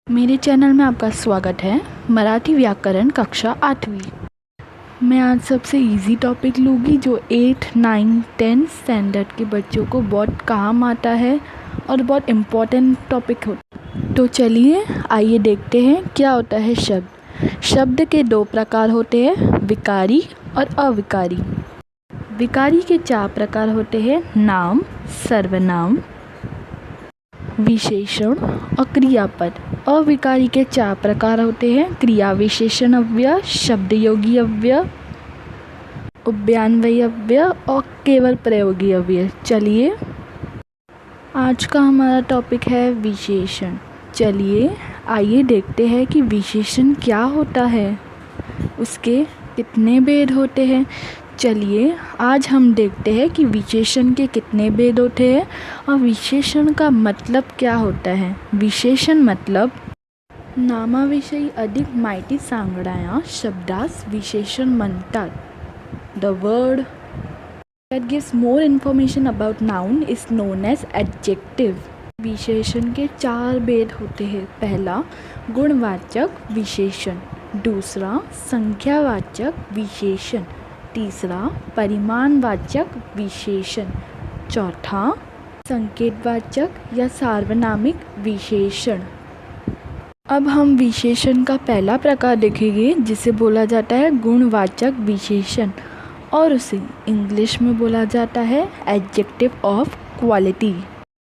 मेरे चैनल में आपका स्वागत है। मराठी व्याकरण कक्षा 8वीं। मैं आज सबसे इजी टॉपिक लूँगी जो 8, 9, 10 स्टैंडर्ड के बच्चों को बहुत काम आता है और बहुत इम्पोर्टेंट टॉपिक होता है। तो चलिए आइए देखते हैं क्या होता है शब्द। शब्द के दो प्रकार होते हैं, विकारी और अविकारी। विकारी के 4 प्रकार होते हैं, नाम, सर्वनाम, विशेषण और क्रियापद। अविकारी के 4 प्रकार होते हैं, क्रिया विशेषण अव्यय, शब्दयोगी अव्यय, उभयान्वयी अव्यय और केवल प्रयोगी अव्यय। चलिए आज का हमारा टॉपिक है विशेषण। चलिए आइए देखते हैं कि विशेषण क्या होता है, उसके कितने भेद होते हैं। चलिए आज हम देखते हैं कि विशेषण के कितने भेद होते हैं और विशेषण का मतलब क्या होता है। विशेषण मतलब नामाविषयी अधिक माहिती सांगणाऱ्या शब्दास विशेषण म्हणतात. The word that gives more information about noun is known as adjective. विशेषण के 4 भेद होते हैं। पहला गुणवाचक विशेषण, दूसरा संख्यावाचक विशेषण, तीसरा परिमाणवाचक विशेषण, चौथा संकेतवाचक या सार्वनामिक विशेषण। अब हम विशेषण का पहला प्रकार देखेंगे जिसे बोला जाता है गुणवाचक विशेषण और उसे इंग्लिश में बोला जाता है एडजेक्टिव ऑफ क्वालिटी।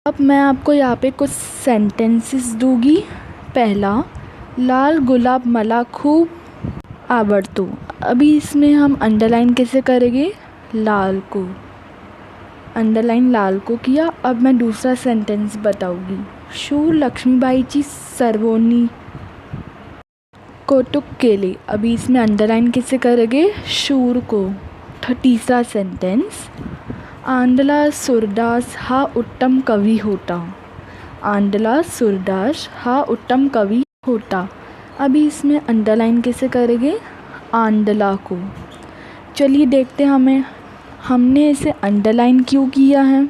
अब मैं आपको यहाँ पे कुछ सेंटेंसेस दूंगी। पहला, लाल गुलाब मला खूब आवडतो। अभी इसमें हम अंडरलाइन कैसे करेंगे, लाल को अंडरलाइन लाल को किया। अब मैं दूसरा सेंटेंस बताऊंगी। शूर लक्ष्मीबाईची सर्वोनी कौतुक केले। अभी इसमें अंडरलाइन कैसे करेंगे, शूर को। तीसरा सेंटेंस, आंधळा सूरदास हा उत्तम कवि होता। आंधळा सूरदास हा उत्तम कवि होता। अभी इसमें अंडरलाइन कैसे करेंगे, आंधळा को। चलिए देखते हैं हमने इसे अंडरलाइन क्यों किया है।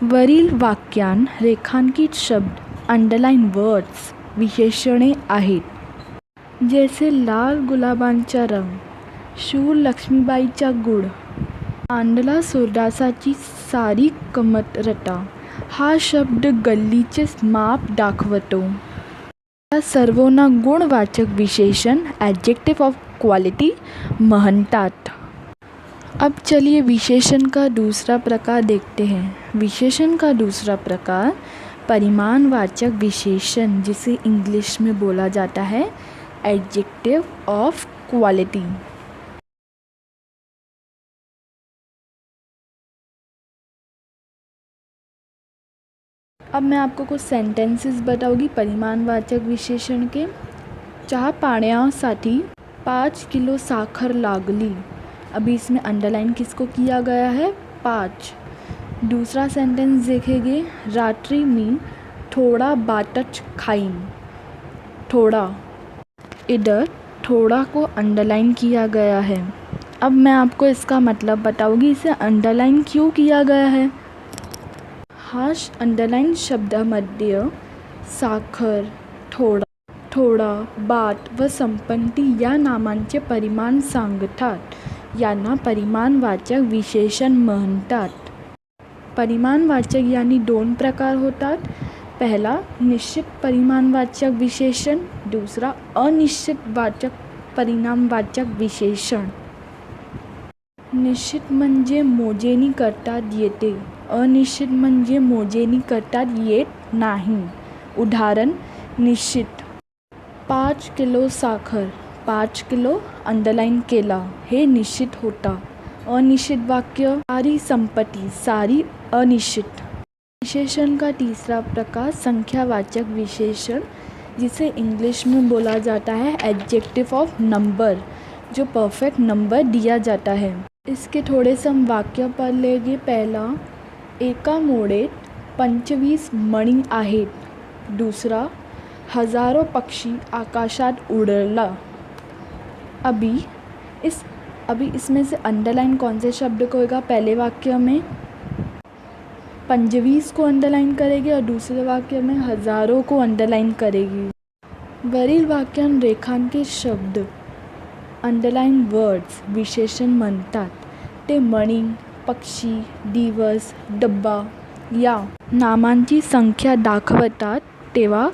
वरील वाक्यांत रेखांकित शब्द अंडरलाइन वर्ड्स विशेषणे आहेत, जैसे लाल गुलाबांचा रंग, शूर लक्ष्मीबाईचा गुण, आंधळा सूरदासाची सारी कमतरता। हा शब्द गल्लीचे माप दाखवतो। या सर्वांना गुणवाचक विशेषण एडजेक्टिव ऑफ क्वालिटी म्हणतात। अब चलिए विशेषण का दूसरा प्रकार देखते हैं। विशेषण का दूसरा प्रकार परिमाणवाचक विशेषण, जिसे इंग्लिश में बोला जाता है एडजेक्टिव ऑफ क्वालिटी। अब मैं आपको कुछ सेंटेंसेस बताऊंगी परिमाणवाचक विशेषण के। चहा पाण्यासाठी 5 किलो साखर लागली। अभी इसमें अंडरलाइन किसको किया गया है, 5। दूसरा सेंटेंस देखेंगे, रात्रि में थोड़ा बाटच खाईन। थोड़ा, इधर थोड़ा को अंडरलाइन किया गया है। अब मैं आपको इसका मतलब बताऊंगी इसे अंडरलाइन क्यों किया गया है। हा अंडरलाइन शब्दामध्ये साखर, थोडा, बाट व संपत्ती या नामांचे परिमाण सांगतात, यांना परिमाणवाचक विशेषण म्हणतात। परिमाणवाचक यानी 2 प्रकार होतात। पहला निश्चित परिमाणवाचक विशेषण, दूसरा अनिश्चित वाचक परिमाणवाचक विशेषण। निश्चित म्हणजे मोजणी करतात येते, अनिश्चित म्हणजे मोजणी करतात येत नाही। उदाहरण, निश्चित 5 किलो साखर, 5 किलो अंडरलाइन केला, हे निश्चित होता। अनिश्चित वाक्य, सारी संपत्ति, सारी अनिश्चित। विशेषण का तीसरा प्रकार संख्यावाचक विशेषण, जिसे इंग्लिश में बोला जाता है एडजेक्टिव ऑफ नंबर, जो परफेक्ट नंबर दिया जाता है। इसके थोड़े से हम वाक्य पढ़ लेंगे। पहला, एका मोडेत 25 मणी आहेत। दूसरा, हजारों पक्षी आकाशात उड़ला। अभी इसमें से अंडरलाइन कौन से शब्द को होगा, पहले वाक्य में 25 को अंडरलाइन करेगी और दूसरे वाक्य में हज़ारों को अंडरलाइन करेगी। वरील वाक्यात रेखांकित शब्द अंडरलाईन वर्ड्स विशेषण म्हणतात. ते मणी, पक्षी, दिवस, डब्बा या नामांची संख्या दाखवतात तेव्हा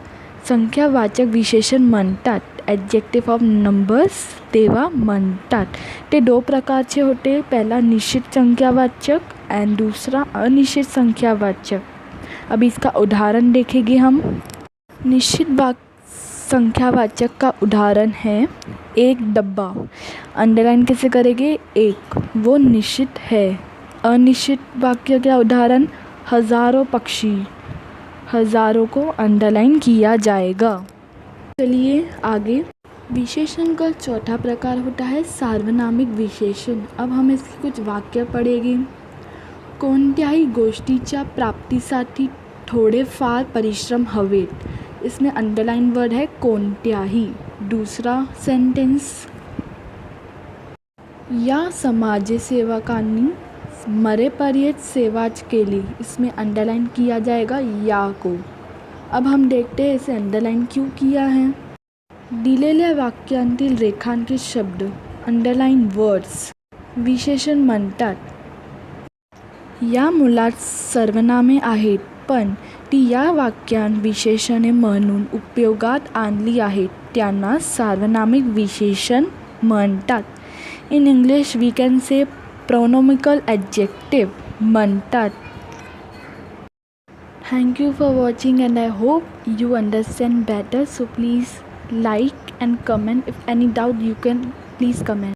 संख्यावाचक विशेषण म्हणतात. ॲडजेक्टिव्ह ऑफ नंबर्स तेव्हा म्हणतात. ते दो प्रकारचे होते. पहला निश्चित संख्यावाचक एंड दूसरा अनिश्चित संख्यावाचक. अब इसका उदाहरण देखेंगे हम. निश्चित संख्यावाचक का उदाहरण है एक डब्बा. अंडरलाइन कैसे करेंगे? एक, वो निश्चित है. अनिश्चित वाक्य का उदाहरण हज़ारों पक्षी. हज़ारों को अंडरलाइन किया जाएगा. चलिए आगे. विशेषण का चौथा प्रकार होता है सार्वनामिक विशेषण. अब हम इसके कुछ वाक्य पढ़ेंगे. कोणत्याही गोष्टीच्या प्राप्तीसाठी थोडेफार परिश्रम हवेत. इसमें अंडरलाइन वर्ड है कोणत्याही. दूसरा सेंटेंस, या समाजसेवकांनी मरेपर्यंत सेवाच केली. इसमें अंडरलाइन किया जाएगा या को. अब हम देखते हैं इसे अंडरलाइन क्यों किया है. दिलेल्या वाक्यांतील रेखांकित शब्द अंडरलाइन वर्ड्स विशेषण म्हणतात. या मुलात सर्वनामे आहेत पण ती या वाक्यात विशेषणे म्हणून उपयोगात आणली आहेत त्यांना सार्वनामिक विशेषण म्हणतात. In English we can say pronominal adjective म्हणतात. Thank you for watching and I hope you understand better. So please like and comment. If any doubt you can please comment.